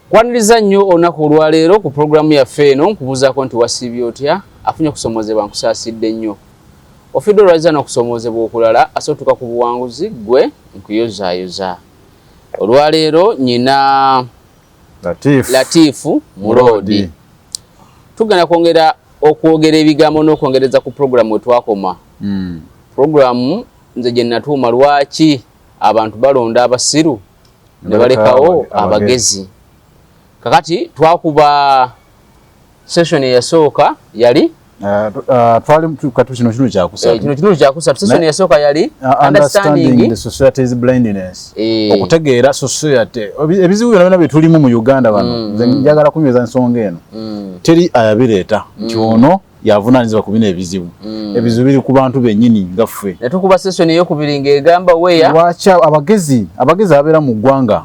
Kwaniriza nnyo olunaku olwaleero ku programu yaffe eno nkubuuzaako nti wasiibye otya afunye kusomozebwa nkusaasidde nnyo ofidde olwaziza n'okusomozebwa okulala asootuka ku buwanguzi gwe nkuyozaayoza olwaleero nyina Latifu Mulodi tugenda kwongera okwogera ebigambo n'okwongereza ku programu we twakoma programu nze gye natuuma lwaki abantu balonda abasiru ne balekawo abagezi kakati twakuba session yasooka yali twali katu kino kyakusa session yasooka yali understanding the society's blindness okutegeera society ebizibu byonna bye tulimu mu Uganda bano nze njagala kunyweza ensonga eno teri ayabireeta nti ono yavunaanyizibwa ku bino ebizibu ebizibu biri ku bantu bennyini ngaffe netukuba session ey'okubiri ng'egamba weya lwaki abagezi abeera mu ggwanga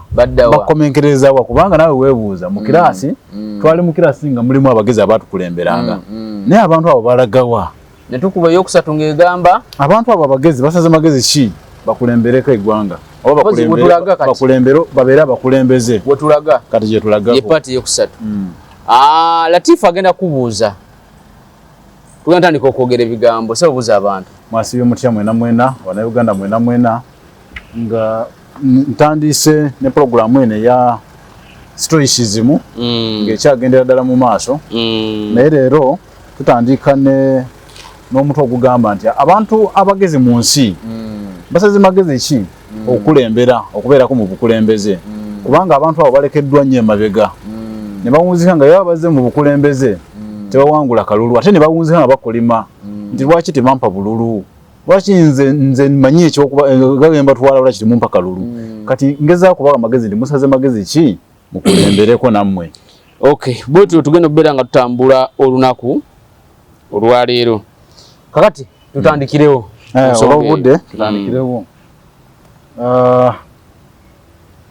bakomenkerezebwa kubanga naawe weebuuza mu kiraasi twali mu kiraasi nga mulimu abagezi abatukulemberanga naye abantu abo balagawa netukuba ey'okusatu ng'egamba abantu abo abagezi basaze magezi ki bakulembereko eggwanga oba bakulembere babeere abakulembeze wetulaga kati gye tulagako ye paati ey'okusatu Latifu agenda kubuuza tugenda tandika okwogera ebigambo sebo buuza abantu mwasibye mutya mwena Bannayuganda mwena nga ntandise ne programu eno ya stoicism ng'ekyagendera ddala mu maaso naye leero tutandika n'omutwe ogugamba nti abantu abagezi mu nsi basaze magezi ki okubeerako mu bukulembeze kubanga abantu abo balekeddwa nnyo emabega ne bawunzika nga yaba bazze mu bukulembeze tebawangula kalulu ate ne bawunzika nga bakolima nti lwaki tebampa bululu lwaki nze mmanyi ekyokugamba twala lwaki temumpa kalulu kati ngezaako kubaga magezi ndi musaze magezi ki mukulembereko nammwe okay bwetyo tugenda okubeera nga tutambula olunaku olwaleero kakati tutandikirewo olwobudde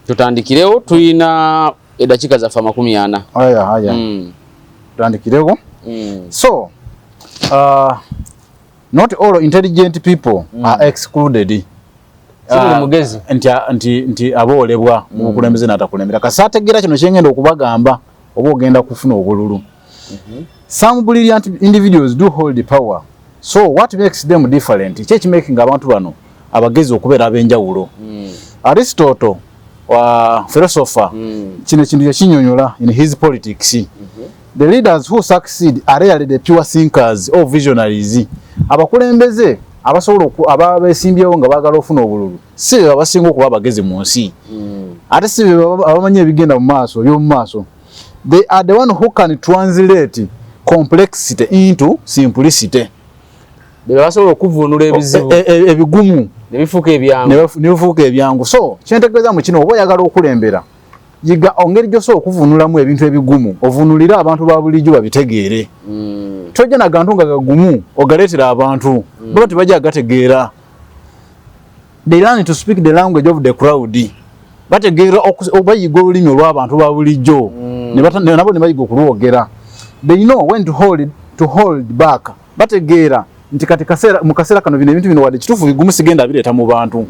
tutandikirewo tulina eddakiika zaffe 40 tutandikirewo so not all intelligent people are excluded mugezi nti aboolebwa mu bukulembeze n'atakulembera kasaategeera kino kyengenda okubagamba oba ogenda kufuna obululu some brilliant individuals do hold the power so what makes them different kyekimaking abantu bano abagezi okubeera ab'enjawulo Aristotle philosopher kino kintu yakinyonyola in his politics the leaders who succeed are rarely the pure thinkers or visionaries abakulembeze abasobola ababeesimbyewo nga baagala ofuna obululu si be abasinga okuba abagezi mu nsi ate si be abamanyi ebigenda mu maaso by'omu maaso they are the one who can translate complexity into simplicity be basobola okuvvuunula ebizibu ebigumu nebifuuka ebyangu so kyentegeeza mu kino oba oyagala okulembera yiga ongeri gy'osobola okuvvuunulamu ebintu ebigumu ovuunulire abantu ba bulijjo babitegeere tojja nagantu nga gagumu ogaleetera abantu baba tebajja agategeera they learn to speak the language of the crowd bategeera bayiga olulimi olw'abantu ba bulijjo nabo ne bayiga okulwogera they know when to hold back bategeera nti kati mu kaseera kano bino ebintu bino wadde kituufu bigumu sigenda bireeta mu bantu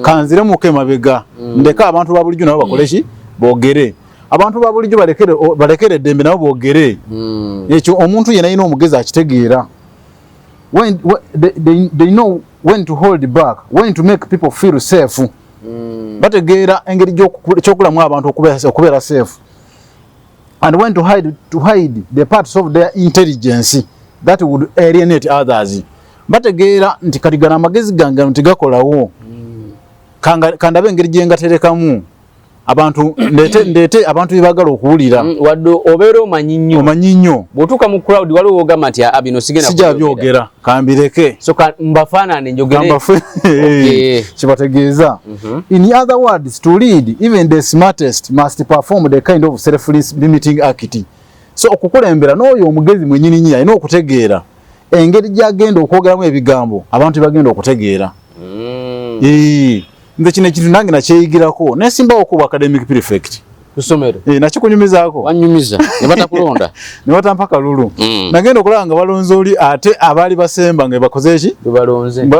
kanziremuko emabega ndeka abantu ba bulijjo nabo bakole ki boogere abantu ba bulijjo balekere eddembe nabo boogere ekyo omuntu yenna yina omugezi akitegeera they know when to hold back when to make people feel safe bategeera engeri kyokulamu abantu okubeera safe and when to hide the parts of their intelligence that would alienate others bategeera nti kati gana amagezi gange ntigakolawo kandabe engeri gye ngaterekamu abantu ndete abantu bibagala okuwulira wadde obeera omanyi nnyo bw'otuuka mu crowd waliwo wogamba nti bino sijja byogera kambireke so mbafaanane njogere kibategeeza in other words to lead even the smartest must perform the kind of self-limiting act so okukulembera n'oyo omugezi mwennyini alina okutegeera engeri gy'agenda okwogeramu ebigambo abantu bagenda okutegeera nze kino ekintu nange nakyeyigirako nesimbawo ku academic prefect kusomero nakikunyumizaako wanyumiza ne batakulonda ne batampa kalulu nagenda okulaba nga balonze oli ate abaali basemba nga bakoze eki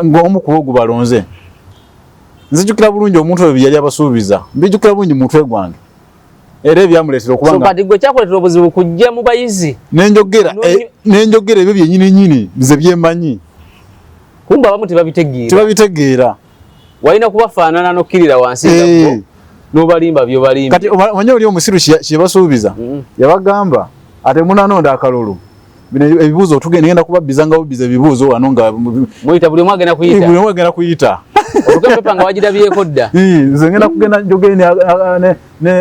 ng'omu ku bo gubalonze nzijukira bulungi omuntu oyo yali abasuubiza mbijukira bulungi mu mutwe gwange era ebyamuleetera okubanga so kati gwe kyakuleetera obuzibu kujja mu bayizi nenjogera ebyo byennyini nze byemanyi kumba abamu tebabitegeera walina kubafaanana n'okkirira wansi ngabo n'obalimba by'obalimba kati omanyi oli omusiru kye basuubiza yabagamba ate munanonda akalulu bino ebibuuzo tugenda kubabbiza nga bubbiza ebibuuzo wano nga muyita buli omu agenda kuyita olukepepa nga wagirabyeko dda nze ngenda kugenda njogere ne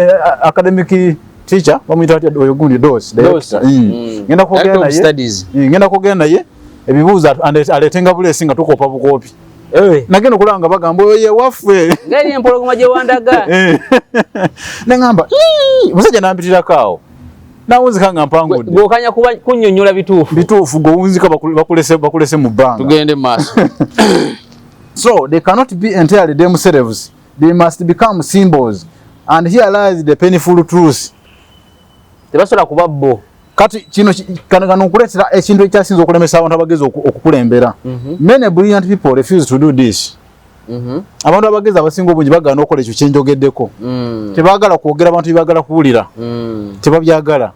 academic teacher bamuyita atya oyo gundi dos ngenda kugenda naye ebibuuzo aleetenga buleesi nga tukopa bukoopi nagenda okulaba bagamba oye waffe ngeri empologoma gye wandaga neŋŋamba musajja nampitirako awo nawunzika nga mpangudde gokanya kunnyonnyola bituufu gowunzika bakulese mu bbanga tugende mu maaso so they cannot be entirely themselves, they must become symbols, and here lies the painful truth. Tebasobola kuba bo kati kino kano okuleetera ekintu ekyasinza okulemesa abantu abagezi okukulembera. Many brilliant people refuse to do this. Abantu abagezi abasinga obungi bagaana okukola ekyo kyenjogeddeko. Tebaagala kwogera abantu byebaagala kuwulira. Tebabyagala.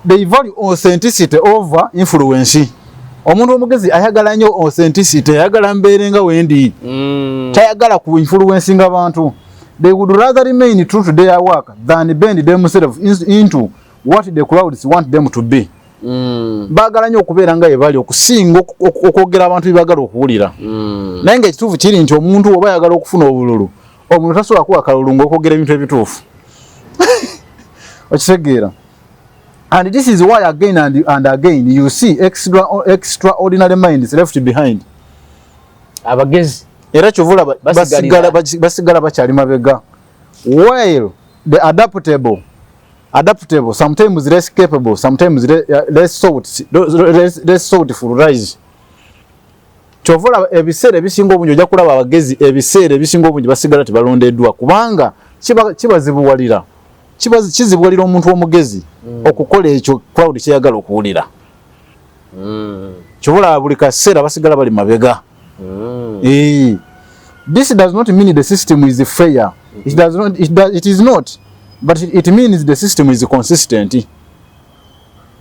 They value authenticity over influence. Omuntu omugezi ayagala nnyo authenticity, ayagala mbeerenga wendi. Tayagala ku influencing abantu. They would rather remain true to their work than bend themselves into what the crowds want them to be. Baagala nnyo okubeera nga bali okusinga okwogera abantu byebaagala okuwulira. Naye ng'ekituufu kiri nti omuntu oba ayagala okufuna obululu, omuntu tasobola kuwa kalulu ng'okwogera ebintu ebituufu. Okitegeera. And this is why again and again you see extraordinary minds left behind. Abagezi era kyovula basigala bakyali mabega. While the adaptable, sometimes less capable, sometimes less thoughtful rise. Kyovula ebiseera ebisinga obungi ojja kulaba abagezi ebiseera ebisinga obungi basigala tebalondeddwa kubanga kibazibuwalira. Kizibuwalira omuntu omugezi okukola ekyo crowd kyeyagala okuwulira. Kyovula buli kaseera basigala bali mabega. This does not mean the system is fair. It is not. But it means the system is consistent.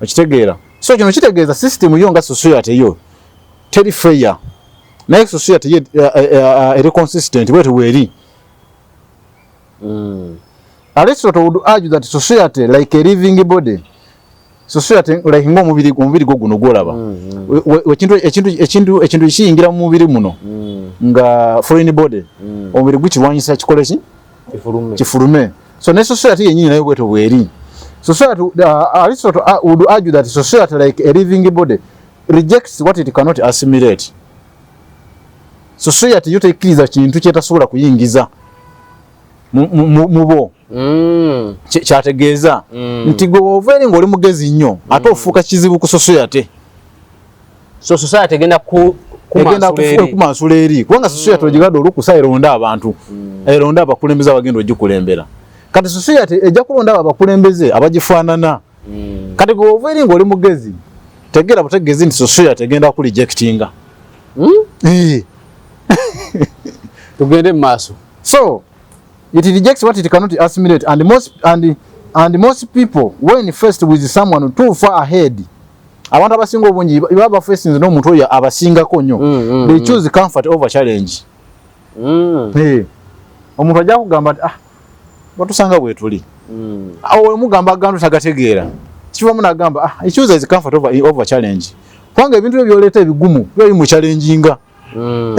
Okitegeera. So kino kitegeeza system yo nga society yo teri fair. Naye society ye eri consistent bwetu bweri. Aristotle would argue that society like a living body. Society like ng'omubiri gwo guno gwolaba. Ekintu kiyingira mu mubiri muno nga foreign body. Omubiri gukirwanyisa kikole ki? Kifulume. So ne society yennyini nayo bweto bweri. Society, Aristotle would argue that society like a living body rejects what it cannot assimilate. Society yo tekkiriza kintu kyetasobola kuyingiza mubo. Kyategeeza nti gwe ovaeri ng'oli mugezi nnyo ate ofuuka kizibu ku society. So society egenda kumansula eri kubanga society ogigadde olukusa eronda abantu eronda abakulembeze abagenda ogikulembera. Kati society ejja kulonda abakulembeze abagifaanana. Kati gwe ovaeri ng'oli mugezi tegera butegeezi nti society egenda kurejectinga. Tugende mu maaso. So it rejects what it cannot assimilate, and most people, when faced with someone too far ahead, abantu abasinga obungi baba facing n'omuntu oyo abasingako nnyo, they choose comfort over challenge. Omuntu ajja kugamba nti batusanga bwe tuli. Awo mugamba agantu tagategeera. Kivamu n'agamba he chooses comfort over challenge. Kubanga ebintu ebyo by'oleeta ebigumu byo mu challenginga.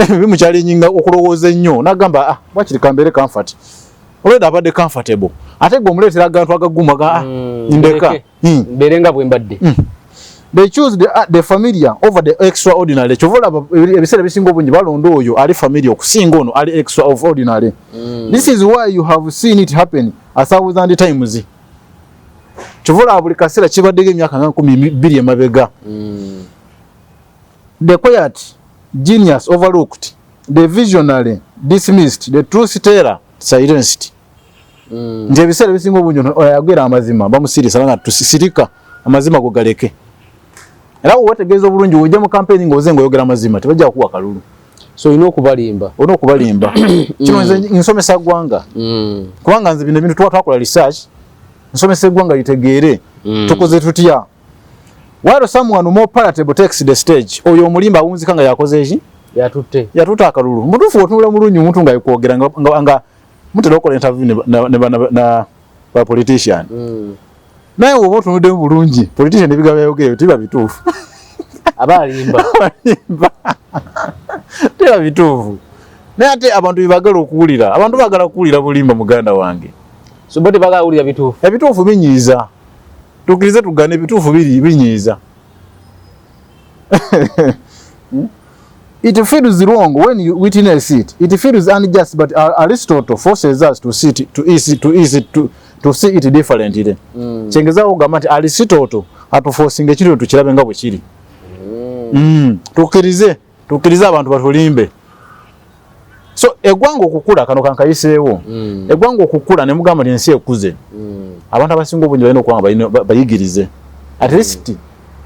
Bimu challenginga okulowooza ennyo n'agamba bakiri kambeere comfort. Olweda abadde comfortable. Ate gwe omuleetera agantu agagumaga ndeka. Berenga bwe mbadde. They choose the familiar over the extraordinary. Chovola ebiseera bisinga obungi balonda oyo ali familiar okusinga ono ali extraordinary. This is why you have seen it happen 1,000 times. Chovola buli kaseera kibaddeko emyaka nga 12 emabega. The quiet genius overlooked, the visionary dismissed, the truth teller silenced. Nje biseera bisinga obungi oyagwera amazima bamusirisa nga tusirika amazima go galeke. Era wetegeeza obulungi ojja mu campaign ng'oze ng'oyogera amazima tebajja kuwa kalulu. so inokubalimba kino nze nsomesa ggwanga kubanga nze bino bintu twakola research nsomesa ggwanga litegeere tukoze tutya while someone more palatable takes the stage oyo omulimba awunzika nga yakoze eki yatutte akalulu mutuufu otunula mulungi omuntu nga yekwogera nga mutera okola interview na ba politician naye oba otunudde bulungi politician ebigambo byayogera tiba bituufu abalimba tiba bituufu naye ate abantu bibagala okuwulira abantu bagala kuwulira bulimba muganda wange so bote bagala kuwulira bituufu ebituufu binyiiza tukirize tugane ebituufu binyiiza It feels wrong when you witness it. It feels unjust, but Aristotle forces us to see it differently. Chengeza ogamba nti Aristotle atuforcinga ekintu tukirabe nga bwe kiri. Tukirize abantu batulimbe. So eggwanga okukula kano kankayiseewo. Eggwanga okukula ne mugamba ensi ekuze. Abantu abasinga obungi balina okwanga bayigirize. At least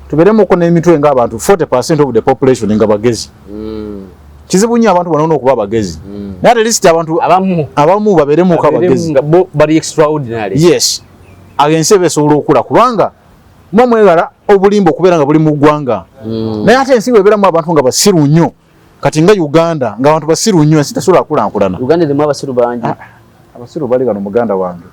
tuberemu ko n'emitwe nga abantu 40% of the population nga bagezi. Kizibu nnyo abantu banono okuba bagezi. Naye at least abantu abamu baberemu ko bagezi. Bali extraordinary. Yes. Agense besobola okula kubanga mwegala obulimbo okubeera nga buli mu ggwanga. Naye ate ensi bwebeeramu abantu nga basiru nnyo. Kati nga Uganda nga abantu basiru nnyo ensi tesobola kulankulana. Uganda erimu abasiru bangi. Abasiru bali gano muganda wange.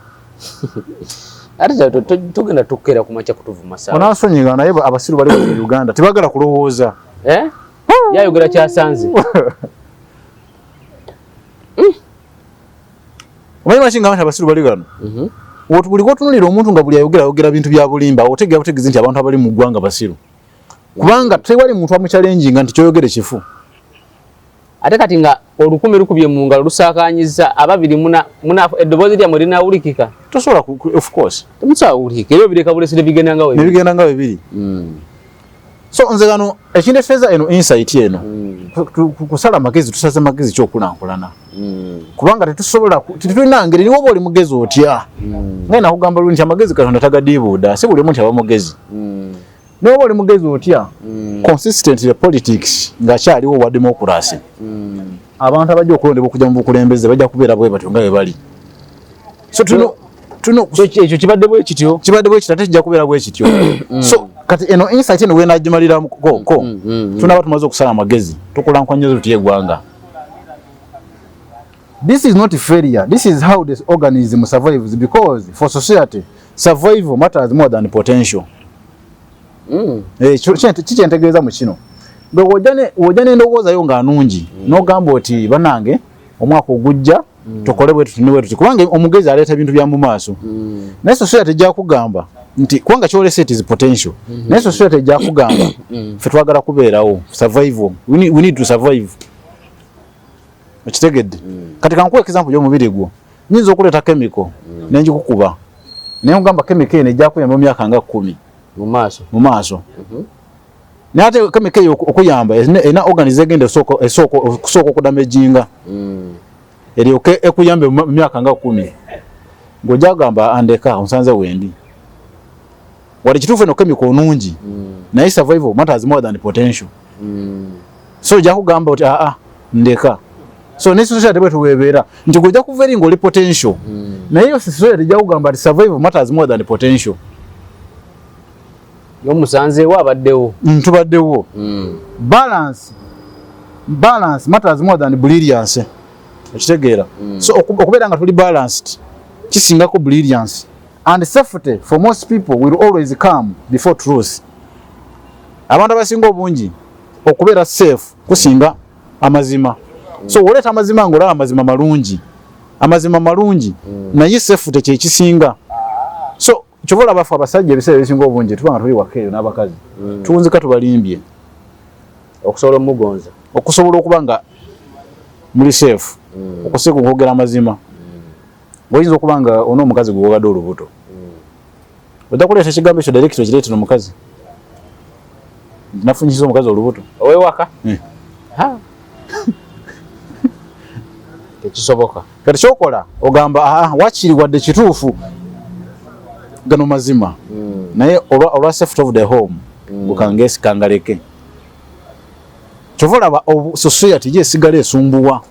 Ate tugenda tukera kumacha kutuvuma sawa. Onasonyiga naye abasiru bali mu Uganda tebagala kulowooza. Yayogera kyasanze. Omanyi machinga abasiru bali gano. Buli kotunulira omuntu nga buli ayogera bintu bya bulimba otegeze nti abantu abali mu ggwanga basiru. Kubanga tewali muntu amuchallenginga nti kyoyogere kifu. Ate kati nga olukumi lukubye mu ngalo lusakanyiza ababiri muna eddoboozi lya mulina ulikika. Tosobola of course. Temusa ulike ebyo bireka bulesire bigenda nga wewe. Bigenda nga bibiri. So nze gano ekinde feza eno insight eno. Kusala magezi tusaze magezi kyokulankulana. Kubanga tetusobola tetulina ngeri niwo boli mugezi otya. Ngena kugamba lunti amagezi Katonda tagadibuda si buli muntu aba mugezi. Niwo boli mugezi otya. Consistent the politics nga kyaliwo wa democracy. Abantu abajja okulondebwa okujja mu bukulembeze bajja kubeera bwe batyo nga bwe bali. So tuno ekyo kibadde bwe kityo ate kijja kubeera bwe kityo. So kati eno insight eno we nagimalira ko tunaba tumaze okusala amagezi tukulankwanyiriza tuti eggwanga. This is not failure. This is how this organism survives, because for society survival matters more than potential. Kikyentegeeza mu kino bwe wojja n'endowooza yo nga nungi n'ogamba oti banange omwaka ogujja tukole bwe tutune bwe tuti kubanga omugezi aleeta ebintu bya mu maaso naye society ejja kugamba nti kubanga kyolese it is potential naye society ejja kugamba ffe twagala kubeerawo survival we need to survive. Okitegedde kati kankuwa example y'omubiri gwo nyinza okuleeta chemical nenjikukuba naye ogamba chemical eno ejja kuyamba mu myaka nga 10 mu maaso. Naye ate chemical eyo okuyamba ena organize egenda esooka okudamejinga eryoke ekuyambe mu myaka nga 10 ng'ojja kugamba andeka onsanze wendi wali kituufu eno chemical nungi naye survival matters more than potential. So ojja kugamba oti ndeka. So ne society bwe tuwebeera nti gojja kuva eri ng'oli potential naye yo society ejja kugamba ati survival matters more than potential. Yomusanzeewo abaddewo tubaddewo. Balance matters more than brilliance. Okitegeera. So okubeera nga tuli balanced kisingako brilliance, and safety for most people will always come before truth. Abantu abasinga obungi okubeera safe kusinga amazima. So oleta amazima ng'olaba amazima malungi naye safety kye kisinga. So chovola bafu abasajja ebiseera ebisinga obungi tubanga tuli wakeeyo n'abakazi tuwunzika tubalimbye okusobola okuba nga muli safe okuseeka okwogera amazima. Oyinza okuba nga ono omukazi gwe wogadde olubuto ojja kuleeta ekigambo ekyo direct okireetera omukazi nafunyiza omukazi olubuto owewaka tekisoboka. Kati kyokola ogamba wakiri wadde kituufu gano mazima naye olwa safety of the home gukangeesikangaleke. chovola society je sigale esumbuwa.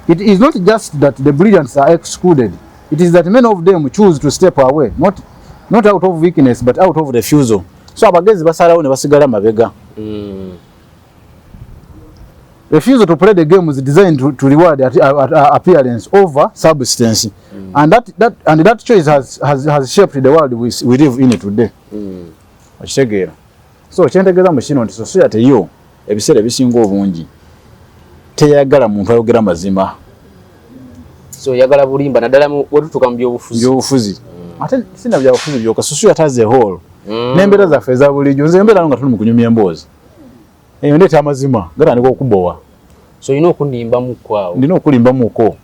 It is not just that the brilliant are excluded. It is that many of them choose to step away, not out of weakness but out of refusal. So abagezi basalawo ne basigala mabega. Refusal to play the game is designed to reward appearance over substance. And that choice has shaped the world we live in today. Okitegeera. So kyentegeeza mu kino nti society yo ebiseera ebisinga obungi teyagala muntu ayogera mazima. So yagala bulimba naddala bwetutuuka mu byobufuzi. Ate sina byabufuzi byokka, society as a whole. N'embeera zaffe eza bulijjo, nze embeera nga tuli mu kunyumya emboozi. Eyo ndeeta amazima gatandika okubowa. So olina okunimbamu kwawo. Ndina okulimbamuko.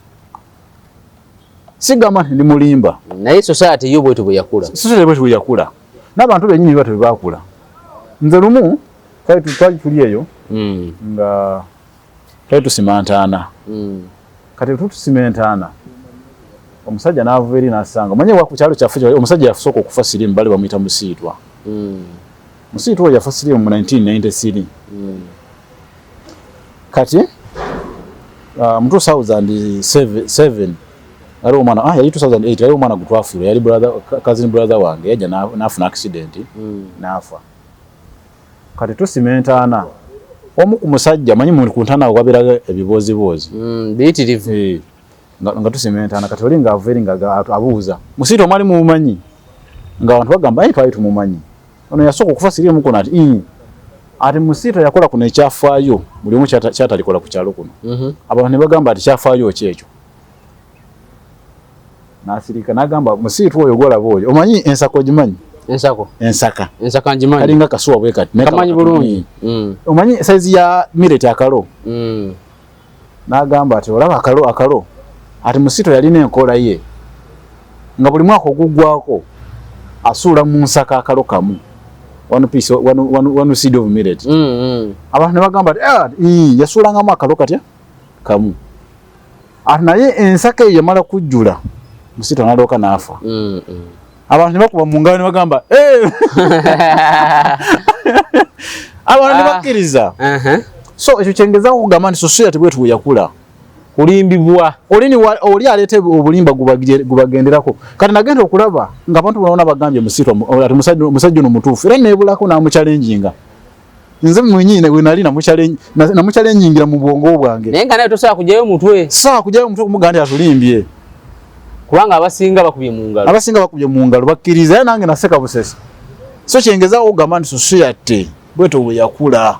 Sigamba ndi mulimba. Naye society yo bwetu bwe yakula. Society bwetu bwe yakula. N'abantu bennyini batu bwe baakula. Nze lumu twali tuli eyo nga twali tusimantaana. Kati tutusimantaana. Omusajja n'ava eri n'asanga. Manye wa ku kyalo kyaffe omusajja yasooka okufa sirimu bali bamuyita Musiitwa. Musiitwa yafa sirimu mu 1993. Kati mu 2007 ali omwana yali 2008 ali omwana gutwafiirwa yali cousin brother wange yajja n'afuna accident n'afa. Kati tusimantaana. Omu ku musajja manyi mu kuntana wabiraga ebiboozi. Biyitirivu. Nga tusimantaana kati oli ng'ava eri nga abuuza. Musiitwa mwali mumumanyi? Nga abantu bagamba twali tumumanyi. Ono yasooka okufa sirimu kuno ati ati Musiitwa yakola kuno ekyafaayo buli omu kyatalikola ku kyalo kuno. Abantu ne bagamba ati kyafaayo kyekyo. N'asirika n'agamba Musiitwa oyo gwolaba oyo. Omanyi ensako gimanyi? Ensaka ngimanyi. Kalinga kasuwa bwe kati. Kamanyi bulungi. Omanyi size ya millet akalo? N'agamba ati olaba akalo. Ati Musiitwa yalina enkola ye. Nga buli mwaka oguggwako asuula mu nsaka akalo kamu. One seed of millet. Abantu ne bagamba ati yasuulangamu akalo katya kamu. Ati naye ensaka eyo yamala kujjula Musiitwa n'alooka n'afa. Abantu ne bakuba mu ngalo ne bagamba abantu ne bakkiriza. So ekyo kyengezaako okugamba nti society bwetu bwe yakula kulimbibwa oli aleeta obulimba gubagenderako. Kati nagenda okulaba ng'abantu bonaona bagambye Musiitwa ati musajja ono mutuufu era neebulako n'amukyalenjinga. Nze mwenyine we nali namukyalenjingira mu bwongo bwange. Naye nga naye tosobola kujjayo mutwe. Kumuganda atulimbye. Kubanga abasinga bakubye mu ngalo. Bakkiriza nange naseka busesi. So kyengezaako okugamba nti society bwetu bwe yakula.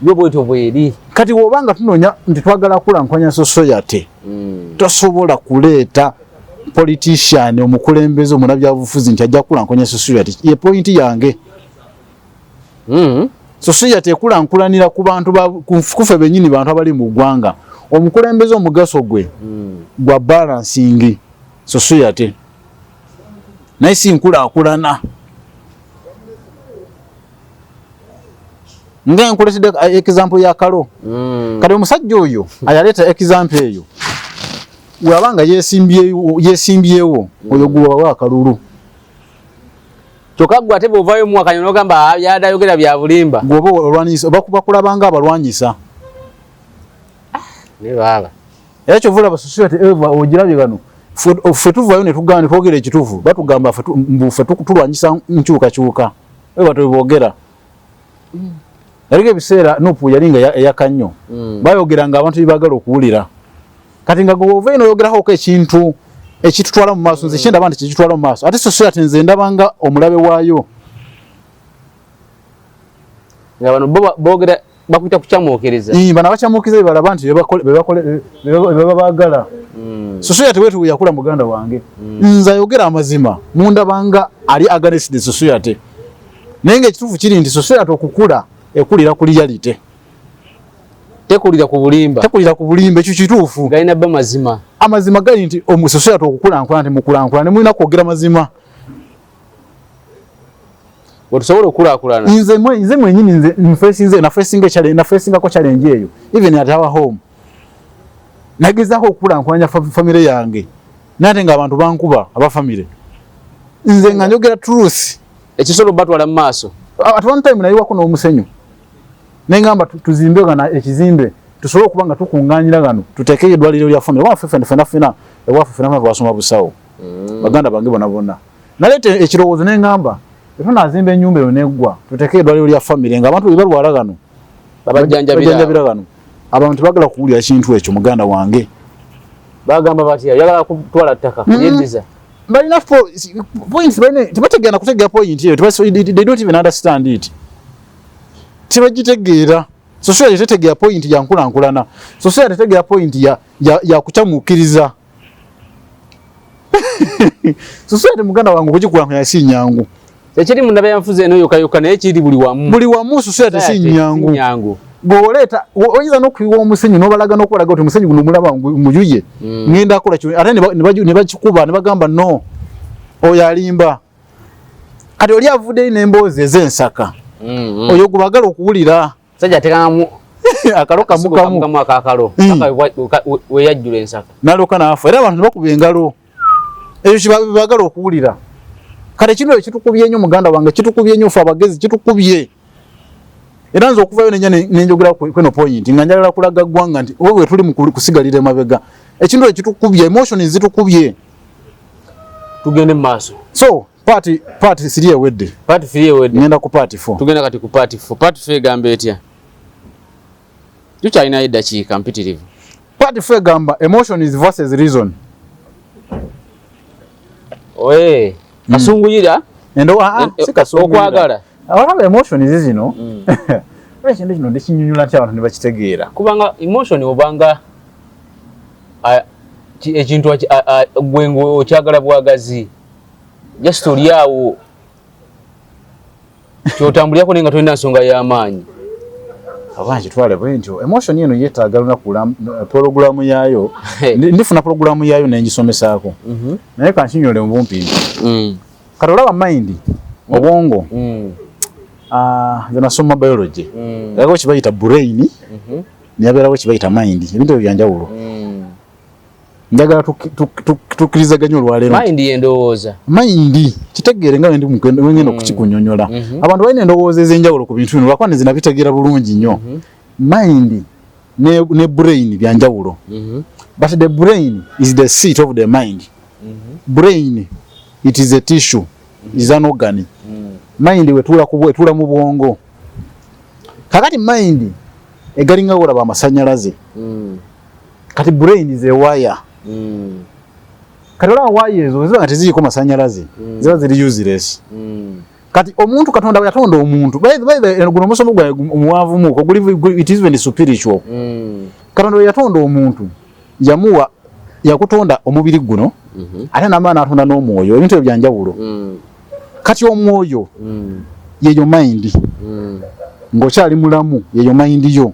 Bwetu bweri. Kati wobanga tunoonya nti twagala kulankwanya society. Tosobola kuleeta politician omukulembeze omunabyabufuzi nti ajja kulankwanya society. Ye point yange. Society ekulankulanira ku bantu kufe bennyini bantu abali mu ggwanga. Omukulembeze omugaso gwe gwa balancing society. Naye si nkulaakulana. Nga nkuletedde example ya Kalo. Kati omusajja oyo ayaleeta example eyo. Wabanga yesimbyewo oyo guwa wa kalulu. Kyokka gwe ate bw'ovaayo mu mwaka n'ogamba byadayogera bya bulimba. Gwoba olwanyisa bakulabanga abalwanyisa. Ne baba. Era kyovula ba society eva ogirabye gano. Ffe tuvaayo ne tugamba twogera ekituufu batugamba ffe tulwanyisa nkyukakyuka. Eba tubogera. Yaliga ebiseera Nuupu yalinga eyaka nnyo. Bayogeranga abantu bibagala okuwulira. Kati nga gwe ino oyogerako ekintu ekitutwala mu maaso nze kyendaba nti kikitwala mu maaso. Ate society nze ndabanga omulabe waayo. Nga bano boogera bakwita kukyamwokereza. Bano abakyamwokereza balaba nti beba baagala. Society wetu bwe yakula muganda wange. Nze ayogera amazima mundabanga ali against the society. Naye ng'ekituufu kiri nti society okukula ekulira ku reality. Tekulira ku bulimba. Ekyo kituufu. Galina bba mazima. Amazima gali nti society okukulankulana nti mukulankulana mulina kwogera mazima. Otusobola okukulaakulana. Nze mwenyini nafeesingako challenge eyo. Even at our home. Nagezaako okukulankulanya famire yange. Nate ng'abantu bankuba aba famire. Nze nga njogera truth. Ekisolo batwala mu maaso. At one time nayiwako n'omusenyu. nengamba tuzimbe gana ekizimbe tusobola kubanga tukunganyira gano tuteke edwaliro lya family wa fena ewa fena twasoma busawo baganda bange bona nalete ekirowoozo nengamba efuna azimbe ennyumba yo neggwa tuteke edwaliro lya family nga abantu balwala gano babajjanjabira gano abantu bagala kuwulira kintu ekyo muganda wange bagamba bati yagala kutwala ttaka yeddiza balina points bane tibategera kutegera point eyo they don't even understand it tibagitegeera society tetegera point ya nkulankulana society tetegera point ya kuchamukiriza society muganda wangu kujikulankulana si nyangu ekiri mundabe yanfuze eno yokayoka naye kiri buli wamu society si nyangu goleta oyiza nokuyiwa omusenyu nobalaga nokulaga oti musenyu guno mulaba muyuye ngenda akola kyo ate ne bakikuba ne bagamba no oyo alimba kati oli avude n'emboozi ez'ensaka oyo gubagala okuwulira sajja tekangamu akaloka mukamu akakalo we yajjula ensaka naloka naafu era abantu bakuba engalo eyo kibagala okuwulira kale kino kitukubye nnyo muganda wange kitukubye nnyo fe abagezi kitukubye era nzo okuvayo nenjogera kweno point nga njagala kulaga ggwanga nti wewe tuli mu kusigalira emabega ekintu ekitukubye emotions zitukubye tugende maaso so party 3 ewedde ngenda ku party 4 tugenda kati ku party 4 party 4 gamba etya tukyalina eddakiika mpitirivu party 4 gamba emotions versus reason oye kasunguyira endo okwagala awalaba emotions zino ekintu kino ndikinyunyula nti abantu ne bakitegeera kubanga emotion obanga ekintu gwengo okyagala bwagazi just oliawo kyotambulirako naye nga tolina nsonga y'amaanyi abangi twale bwentyo emotion eno yeetaaga lunaku programu yaayo ndifuna programu yaayo nengisomesaako naye kankinyole mubumpi kati olaba mind obwongo nze nasoma biology yako kibayita brain niyabeerawo kibayita mind ebintu ebyo byanjawulo njagala tukkirizaganya olwaleero mind yendowooza mind kitegeere nga wendi wengenda okukikunyonyola abantu balina endowooza ez'enjawulo ku bintu bino lwakuba ne zinabitegeera bulungi nnyo mind ne brain byanjawulo but the brain is the seat of the mind brain it is a tissue is an organ mind wetula mu bwongo kakati mind egalinga olaba amasanyalaze kati brain is a wire kati olaba wire ezo ziba nga teziriko masanyalaze ziba ziri useless kati omuntu katonda yatonda omuntu guno musomo gwa omuwanvu muko it is even spiritual katonda yatonda omuntu yamuwa yakutonda omubiri guno ate n'amaana atonda n'omwoyo ebintu ebyo byanjawulo kati omwoyo yeyo mind ng'okyali mulamu yeyo mind yo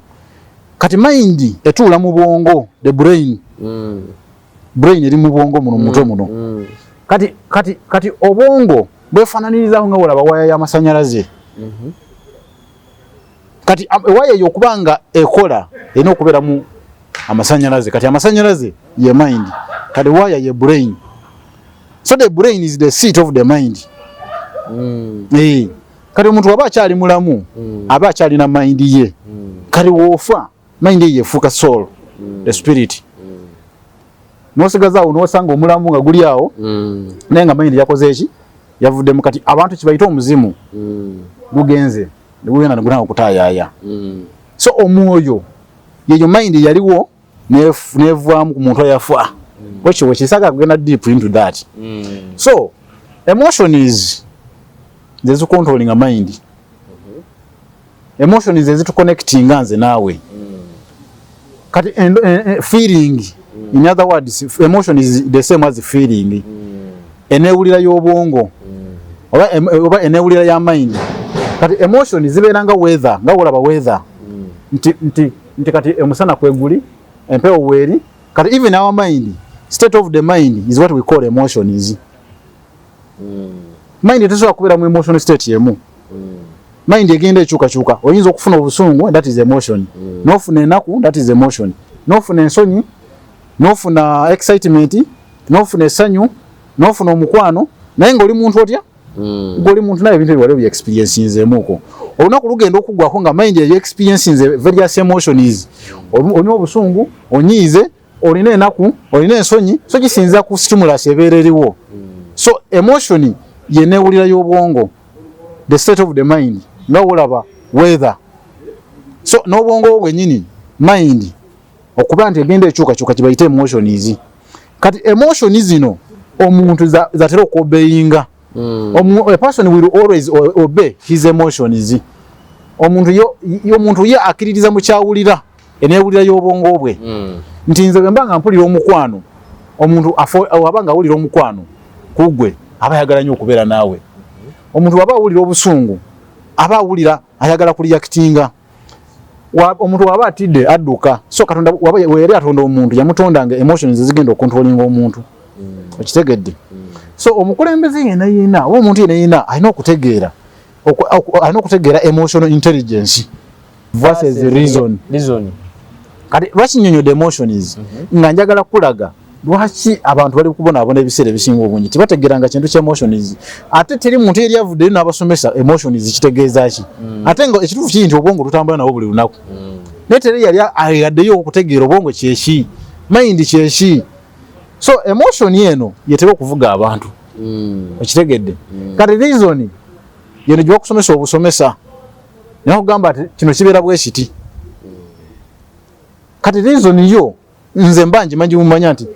kati mind etuula mu bwongo the brain brain eri mu bwongo muno mutwe muno kati obwongo bwefaananirizaako nga olaba waya y'amasanyalaze kati waya eyo okubanga ekola erina okubeeramu amasanyalaze kati amasanyalaze ye mind kati waya ye brain so the brain is the seat of the mind kati omuntu aba akyali mulamu aba akyalina mind ye kati woofa mind ye efuuka soul the spirit n'osigazaawo n'osanga omulamu nga guli awo naye nga mind yakoze eki yavuddemu kati abantu kibayita omuzimu gugenze negugenda negutanga okutaayaaya so omwoyo yeyo mind yaliwo nevaamu ku muntu ayafa wekyo wekisaga kugenda deep into that so emotions zezicontrolling a mind emotions zezituconnectinga nze naawe kati feeling in other words emotion is the same as feeling enewulira y'obwongo oba enewulira ya mind kati emotion zibeera nga weather nga wolaba weather nti kati emusana kweguli empewo weeri kati even our mind state of the mind is what we call emotions mind tesobola kubeera mu emotion state yemu mind egenda ekyukakyuka oyinza okufuna obusungu that is emotion nofuna enaku that is emotion nofuna ensonyi nofuna excitement nofuna essanyu nofuna omukwano naye ng'oli muntu otya Goli muntu naye bintu wale experience nzemuko olunaku lugenda okugwako nga mind ya experience nze various emotions onyo obusungu onyize olina enaku olina ensonyi so kisinza ku stimulus ebereriwo so emotion yenewulira y'obwongo the state of the mind no ulaba weather so n'obwongo bwennyini mind okuba nti egenda ekyukakyuka kibayita emotions kati emotions zino omuntu zatera okobeyinga a person will always obey his emotions omuntu yo ye akiririza mu kyawulira enewulira y'obwongo bwe nti nze bwe mbanga mpulira omukwano omuntu abanga awulira omukwano kugwe aba ayagala nnyo okubeera naawe omuntu aba awulira obusungu aba awulira ayagala kureactinga omuntu waba atidde adduka so katonda waba yali atonda omuntu yamutondanga emotions zigenda okontrolinga omuntu okitegedde so omukulembeze yena omuntu yena alina okutegeera emotional intelligence versus reason kati lwaki nnyonnyodde emotions nga njagala kulaga lwaki abantu bali kubonaabona ebiseera ebisinga obungi tibategeeranga kintu kya emotions ate teri muntu eri avuddeyo n'abasomesa emotions kitegeeza ki ate nga ekituufu kiri nti obwongo tutambula nabo buli lunaku naye teri yali ayaddeyo okutegeera obwongo kyeki mind kyeki so emotion eno yetera okuvuga abantu okitegedde kati reason yeno gye bakusomesa obusomesa naye okugamba ati kino kibeera bwe kiti kati reason yo nze mba njimanyi mumanya nti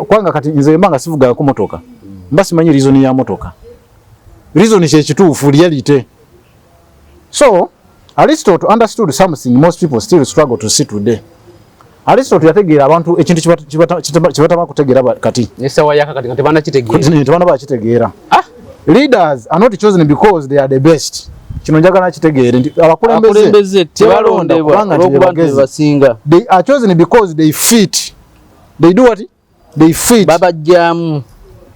kwanga kati nze mbanga sivuga ku motoka mba simanyi reason ya motoka reason kye kituufu reality so Aristotle understood something most people still struggle to see today. Aristotle yategeera abantu ekintu kibatama kutegeera kati nesawa yakakati nga tebana kitegeera tebana bakitegeera leaders are not chosen because they are the best. Kino njagala kitegeere nti abakulembeze tebalondebwa kubanga basinga. They are chosen because they fit. They do what? They fit. Babajjamu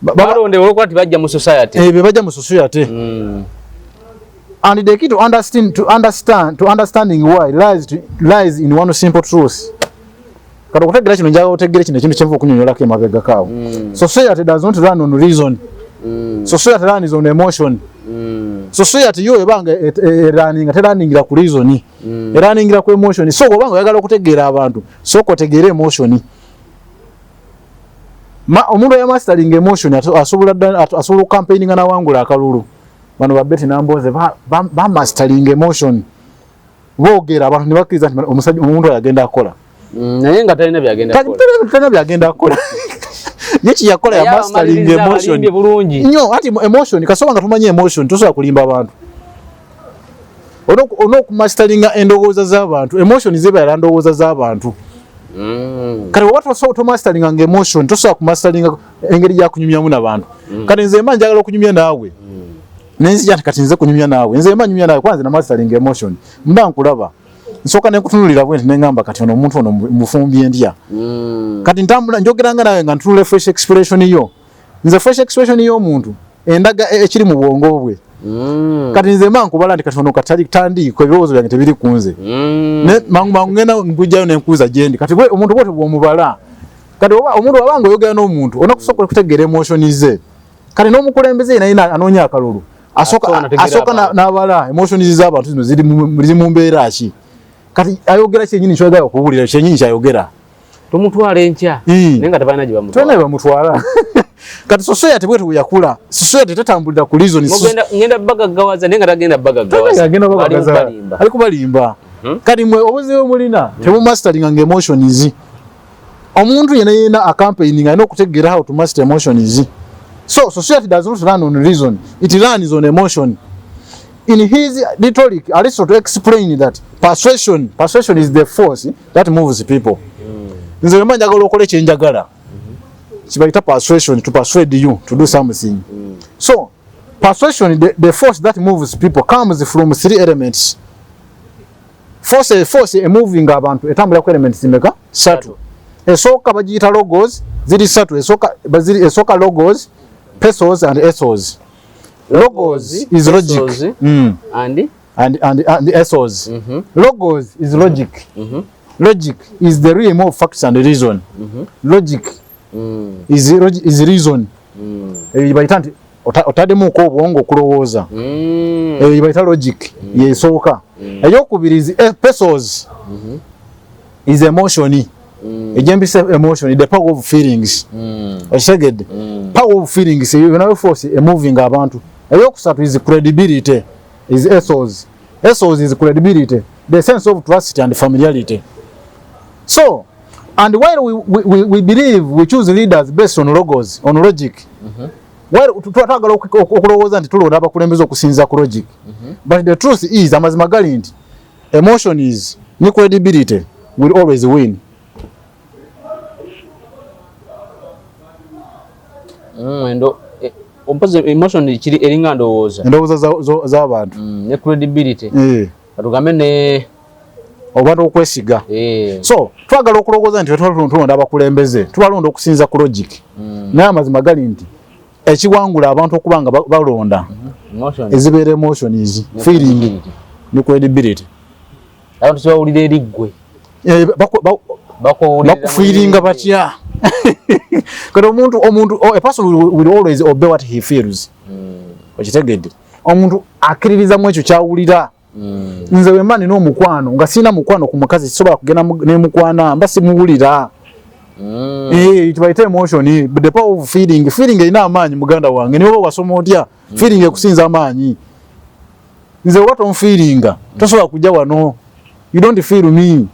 balondebwa okuba nti bajja mu society. Bajja mu society. And the key to understanding why lies in one simple truth. Kati okutegeera kino njagala otegeere kino ekintu kyenva okunyonyolako emabega kaawo. Society does not run on reason. Society runs on emotion. Society yo ebanga teraningira ku reason. Eraningira ku emotion. So obanga oyagala okutegeera abantu so kotegeera emotion. Omuntu ya mastering emotion asobola campaigninga na wangula akalulu. Bano babeti namboze ba mastering emotion. Boogera abantu ne bakkiriza nti omusajja omuntu yagenda akola. Naye nga talina byagenda akola. Talina byagenda akola. Yeki yakola ya mastering emotion. Nnyo ati emotion kasoba nga tumanye emotion tosobola kulimba abantu. Ono ku mastering endowooza z'abantu emotion zibeera ndowooza z'abantu. Kale watu to mastering nga emotion tosobola ku mastering engeri ya kunyumyamu n'abantu. Kale nze mba njagala okunyumya naawe. Nenzija kati nze kunyumya naawe. Nze mba nyumya naawe kwanza na mastering emotion. Mba nkulaba. Nsoka ne kutunulira bwe nengamba kati ono omuntu ono mufumbye ndya. Kati ntambula njogeranga nawe nga ntunule fresh expression yo. Nze fresh expression yo omuntu endaga ekiri mu bwongo bwe. Kati nze mba nkubala ndi kati ono katali tandi ko ebirowoozo byange tebiri kunze. Ne mangu ngena nkujjayo ne nkuza jendi. Kati bwe omuntu bwote bw'omubala. Kati omuntu wabanga oyogera n'omuntu onakusobola kutegeera emotion ze. Kati n'omukulembeze yena anoonya akalulu. Asoka n'abala emotions z'abantu zino ziri mu mbeera ki. Kati ayogera kyenyini kyoyagala okuwulira kyenyini kyayogera. Tomutwala enkya nenga tabalina gye bamutwala. Tena bamutwala. Kati society bwetu yakula society tetambulira ku reason. Ngenda bagaggawaza nenga tagenda bagaggawaza. Ali kubalimba. Kati mwe obuzibu mulina tebu mastering nga emotions. Omuntu yena a campaigning alina okutegeera how to master emotions. So society does not run on reason, it runs on emotion. In his rhetoric, Aristotle explained that persuasion is the force that moves people. Nze mba njagala okole kye njagala. Kibayita persuasion, to persuade you to do something. So persuasion, the force that moves people comes from three elements. Force moving abantu etambula ku elements meka satu. Esooka bagiyita logos, ziri satu esooka logos, pesos and ethos. Logos is logic. And ethos. Logos is logic. Logic is the realm of facts and reason. Logic is reason. otademu ko obwongo okulowooza baita logic yesooka eyokubirizi pesos is emotion ejembisa emotion the power of feelings oseged power of feelings you know force a moving abantu eyokusatu is credibility is ethos is credibility the sense of trust and familiarity. So and while we believe we choose leaders based on logos on logic while tutagala okulowooza nti tulonda abakulembeze okusinza ku logic but the truth is amazima gali nti emotion is ni credibility will always win. Endo ompaze emotion kiri eringa ndowooza z'abantu ne credibility atugambe ne obantu okwesiga so twagala okulowooza nti tulonda abakulembeze tubalonda okusinza ku logic naye amazima gali nti ekiwangula abantu okubanga balonda ezibeera emotions feeling ne credibility abantu kyawulira eriggwe bakufiiringa batya kati omuntu a person will always obey what he feels okitegedde omuntu akkiririza mu ekyo kyawulira nze wemba nina omukwano nga sina mukwano ku mukazi sisobola kugenda nemukwana mba simuwulira kibaita emotion the power of feeling erina amaanyi muganda wange niwe wasoma otya feeling ekusinza amaanyi nze what on feeling tosobola kujja wano you don't feel me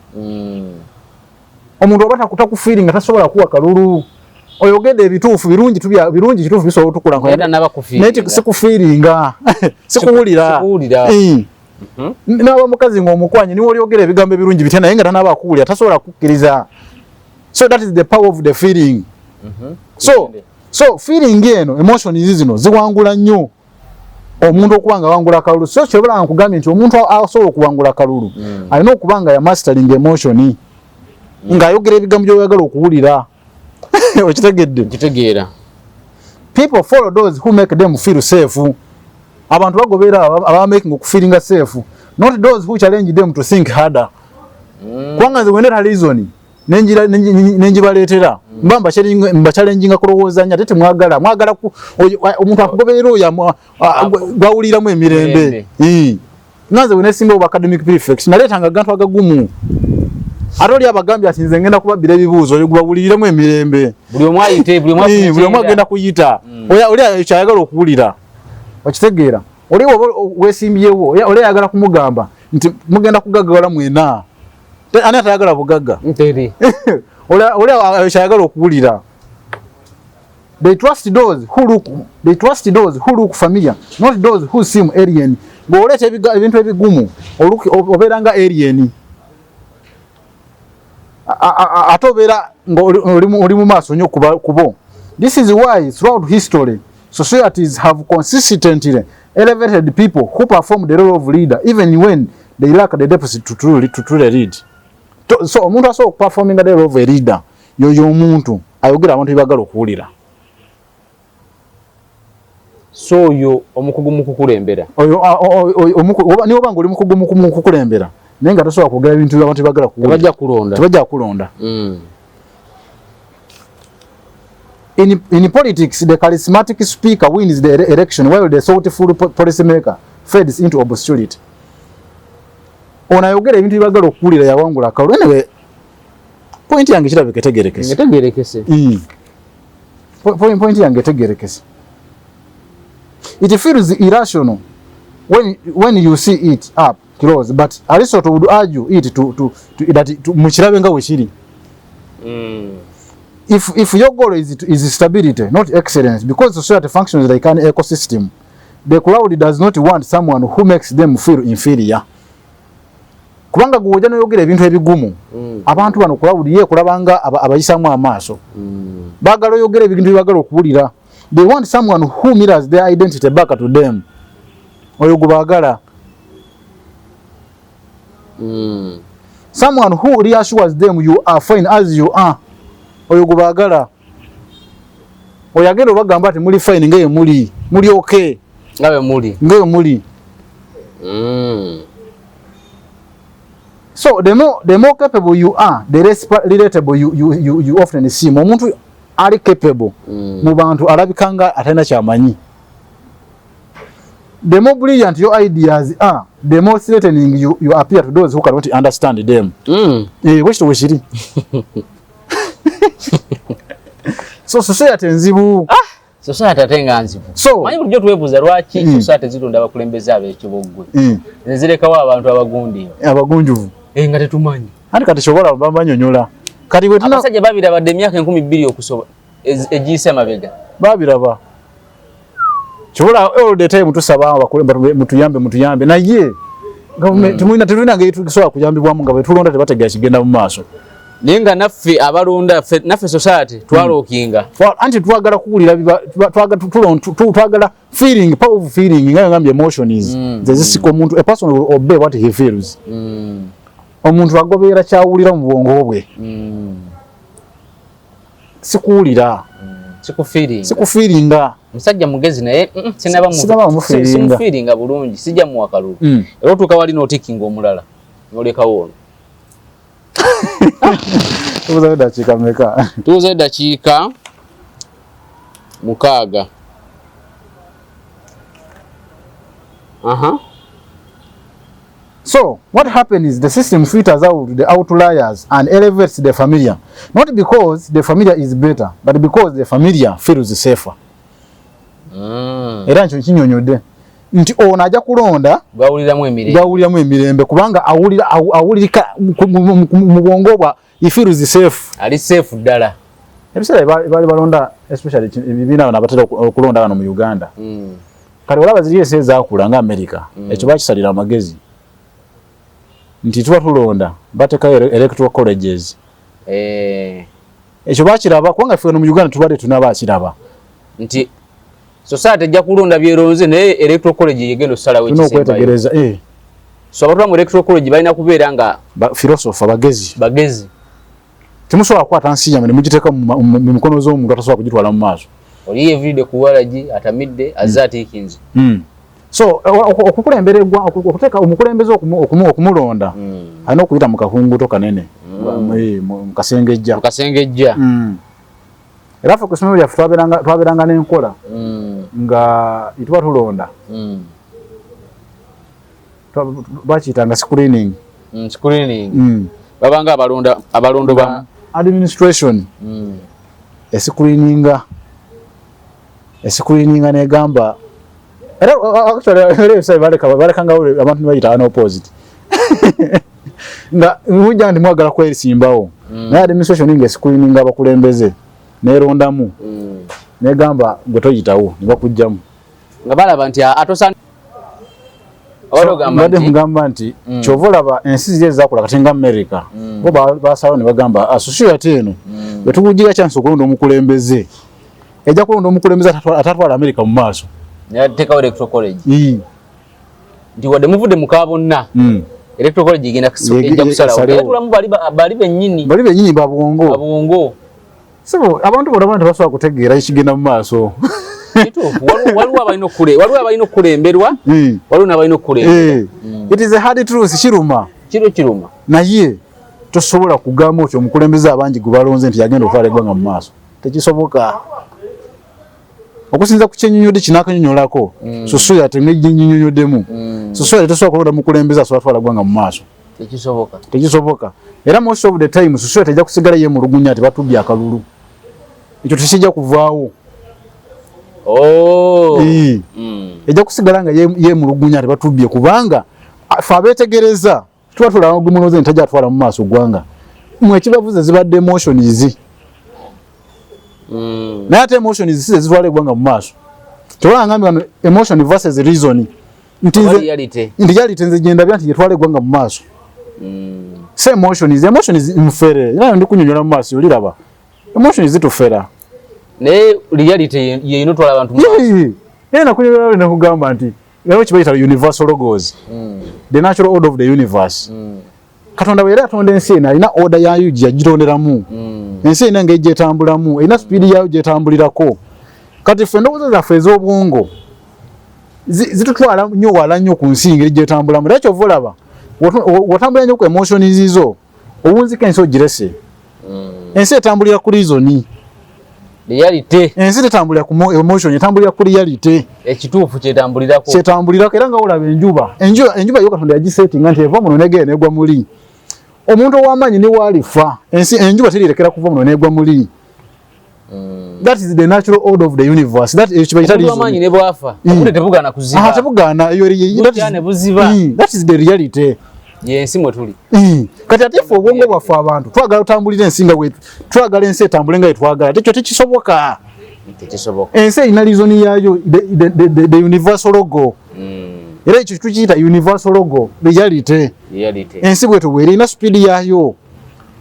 omuntu obata kutaku feeling tasobola kuwa kalulu oyogede ebituufu birungi kituufu bisobola otukula naye sikufiiringa sikuwulira n'abamukazi ng'omukwanyi niwe olyogera ebigambo ebirungi bitya naye nga tanaaba akuwulira tasobola kukkiriza. So that is the power of the feeling. So feeling eno emotions zino ziwangula nnyo omuntu okubanga wangula kalulu. So kyebala nkugambye nti omuntu asobola okuwangula kalulu alina okubanga ya mastering emotion ng'ayogera ebigambo by'oyagala okuwulira. Okitegeera. People follow those who make them feel safe. Abantu bagoberera aba making okufeelinga safe, not those who challenge them to think harder. Kwanga nze wenera reason nenjibaleetera mba challenging kulowooza nya tete mwagala omuntu akugoberera oyo gwawuliramu emirembe nanze wenesimba oba academic prefects naleetanga agantu agagumu atoli abagambye ati nze ngenda kubabira ebibuuzo oyo gwawuliramu emirembe buli omu agenda kuyita oli kyayagala okuwulira okitegeera oli weesimbyewo oli ayagala kumugamba nti mugenda kugaggawala mwena ani atayagala bugagga oli kyayagala okuwulira. They trust those who look familiar, not those who seem alien. Bw'oleeta ebintu ebigumu obeera nga alien ate obeera oli mu maaso nnyo kubo. This is why throughout history societies have consistently elevated people who perform the role of leader even when they lack the depth to truly lead. So omuntu asobola okuperforming the role of a leader yoyo omuntu ayogera abantu bibagala okuwulira. So oyo omukugu mu kukulembera niwo banga oli mukugu mu kukulembera naye nga tosobola kwogera ebintu abantu bibagala kuwulira tebajja kulonda. In politics, the charismatic speaker wins the election while the thoughtful policymaker fades into obscurity. Onayogera ebintu bibagala okuwulira yawangula akalulu. Anyway, point yange kirabika etegerekese. Point yange etegerekese. It feels irrational when you see it up close, but Aristotle would argue it to mukirabe nga wekiri. If your goal is stability, not excellence, because society functions like an ecosystem, the crowd does not want someone who makes them feel inferior. Kubanga gwoja noyogera ebintu ebigumu abantu bano crowd ye kulabanga abayisamu amaaso bagala oyogera ebintu bibagala okuwulira. They want someone who mirrors their identity back to them. Oyo gubagala. Someone who reassures them you are fine as you are. Oyo gubagala. Oyagera bagamba ati muli fine ngaye muli okay ngawe muli. So the more capable you are, the less relatable you often see. Omuntu ali capable mu bantu alabikanga atenda kyamanyi. the more brilliant your ideas are, the more threatening you appear to those who cannot understand them. Which to wish it. So society nzibu. Society atenga nzibu. So manyi bulijjo twebuza lwaki society zitonda abakulembeze ab'ekibogwe. Nezirekawo abantu abagundi. Abagunjuvu. Nga tetumanyi. Ati kati chobola bambanyonyola. Kati wetuna abasajja babirabadde emyaka 12 okusoba egiyise amabega. Babiraba. Chobola all the time tusaba abakulemba mutuyambe naye government mwina tulina ngeitukiswa kuyambibwamu nga betulonda tebategera kigenda mu maaso. Nenga naffe abalonda naffe society twalookinga. Anti twagala kuwulira twagala feeling, powerful feeling nga ngambye emotion is. Zezisiko omuntu a person will obey what he feels. Omuntu agobeera kyawulira mu bwongo bwe. Sikuwulira. Sikufeelinga. Musajja mugezi naye sinaba mu feelinga bulungi sijja mu wakalulu. Era otuuka wali n'otikinga omulala. Nolekawo ono. Tubuze dakiika meka? Tubuze dakiika 6. So, what happens is the system filters out the outliers and elevates the familiar. Not because the familiar is better, but because the familiar feels safer. Era ncho kinyonyodde. Nti ono ajja kulonda bawuliramu emirembe kubanga awulirika mu bwongo bwa he feels safe. Ali safe ddala. Ebisera bali balonda especially ebibina nabatera okulonda wano mu Uganda. Kale olaba ziriye seza akula nga America. Ekyo bakisalira amagezi. Nti tuba tulonda bateka electoral colleges. Ekyo bakiraba kubanga ffe no mu Uganda tubadde tunaba akiraba. Nti society ejja kulonda byeronze naye electoral college yegendo sala we kisemba. Kwetegereza so abantu mu electoral college balina kubeera nga philosopher bagezi. Temusobola kwata nsinya ne mugiteeka mu mikono z'omuntu atasobola kugitwala mu maaso. Oli everyday kuwalaji atamidde azatikinze. So okukulemberegwa okuteeka omukulembeze okumulonda alina okuyita mu kakunguto kanene mu kasengejja. Era ffe ku ssomero lyaffe twabeeranga n'enkola nga ituba tulonda bakiyitanga screening. Babanga abalondo ba administration escreeninga negamba era actually balekanga abantu bayita an opposite nga mujja ndi mwagala kwesimbawo naye administration nga escreeninga abakulembeze nerondamu negamba gwe toyitawo nibakujjamu nga balaba nti atosa mugamba nti kyova olaba ensi ziri ezakola kati nga America bo basalawo ne bagamba associate eno betukugira chance okulonda omukulembeze ejja kulonda omukulembeze atatwala America mu maaso yateekawo electoral college nti wadde muvudde mukabonna electoral college igenda kusalawo bali bennyini babwongo so abantu bonna tebasobola kutegeera ekigenda mu maaso. Waliwo abalina okulemberwa waliwo n'abalina okulemberwa. It is a hard truth. Kiruma naye tosobola kugamba otyo omukulembeze abangi gwe balonze nti yagenda okutwala eggwanga mu maaso. Tekisoboka. Okusinza ku kyennyonnyodde kinakanyonyolako society n'eginnyonnyoddemu society tesobola kulonda mukulembeze asobola kutwala eggwanga mu maaso. Tekisoboka. Era most of the time society ejja kusigala yeemulugunya ati batubye akalulu. Ekyo tekijja kuvaawo. Ejja kusigala nga yeemulugunya ati batubye kubanga ffe abeetegereza tuba tulaba ogumunoze nti tajja atwala mu maaso ggwanga. Mmwe ekibavuze zibadde emotions. Naye ate emotions si zitwala eggwanga mu maaso. Tewala ngambye wano emotion versus reason. Nti reality nze gye ndabya nti yetwala eggwanga mu maaso. Se emotions mfere. Era ndi kunyonyola mu maaso oliraba. Emotions zitufera. Naye reality ye inotwala abantu mu maaso. Era kunyonyola ne kugamba nti era kibayita universal laws. The natural order of the universe. Katonda bwe yatonda ensi eno alina order yayo gyagitonderamu. Ensi eno ng'ejja etambulamu, erina speed yayo gyetambulirako. Kati ffe endowooza zaffe ez'obwongo zitutwala nnyo wala nnyo ku nsi ngeri gyetambulamu. Era kyova olaba wotambula nnyo ku emotions zo obunzika ensi ogirese. Ensi etambulira ku reason. reality ensi tetambulira ku emotion etambulira ku reality ekituufu kyetambulirako era nga olaba enjuba yo Katonda yagisettinga nti eva muno negenda negwa muli omuntu ow'amaanyi ne walifa enjuba terirekera kuva muno negwa muli. That is the natural order of the universe. That is amanyi ne bwafa obudde tebugana kuziba tebugana that is the reality yensi mwe tuli kati ate ffe obwongo bwaffe abantu twagala otambulira ensi nga twagala ensi etambule nga etwagala tekyo tekisoboka ensi erina reason yayo the universal logo era ekyo tukiyita universal logo reality ensi bweto bwerina speed yayo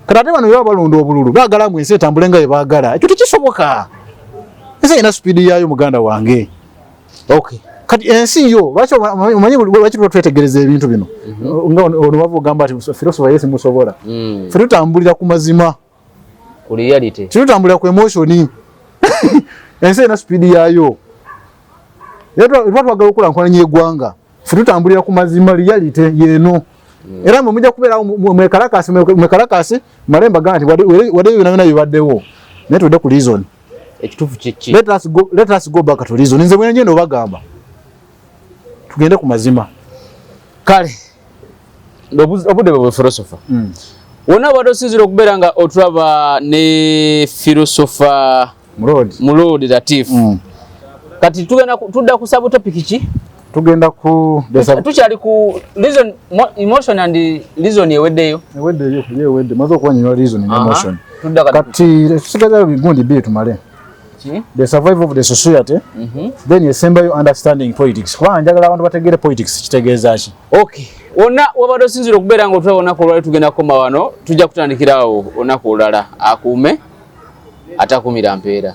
kati ate bano baba balonda obululu baagala mu ensi etambule nga ebaagala ekyo tekisoboka ensi erina speed yayo muganda wange. Okay. Kati ensi yo omanyi lwaki twetegereza ebintu bino nga ono bavugamba ati philosopher yesi musobola ffe tutambulira ku mazima ku reality tutambulira ku emotion ensi erina speed yayo era twagala okulankulanya eggwanga ffe tutambulira ku mazima reality yeno era mwe mujja kubeera mwekalakasi malemba gana nti wadde byonna bibaddewo naye tudde ku reason ekituufu kyeki let us go back to reason nze bwe ngenda obagamba tugende ku mazima kale obudde bwe philosopher wonna badde osinzira okubeera nga otulaba ne philosopher Mulodi Latif kati tudda ku subtopic ki tugenda ku tukyali ku reason emotion and reason eweddeyo maze okuwanyonyola reason and emotion kati tusigaza bigundi bbiri tumale the survival of the society then esembayo understanding politics kubanga njagala abantu bategere politics kitegeeza ki. Okay, wonna wabadde osinzira okubeera nga otulaba olunaku olwali tugenda kukoma wano tujja kutandikirawo olunaku olulala akuume atakumira mpeera.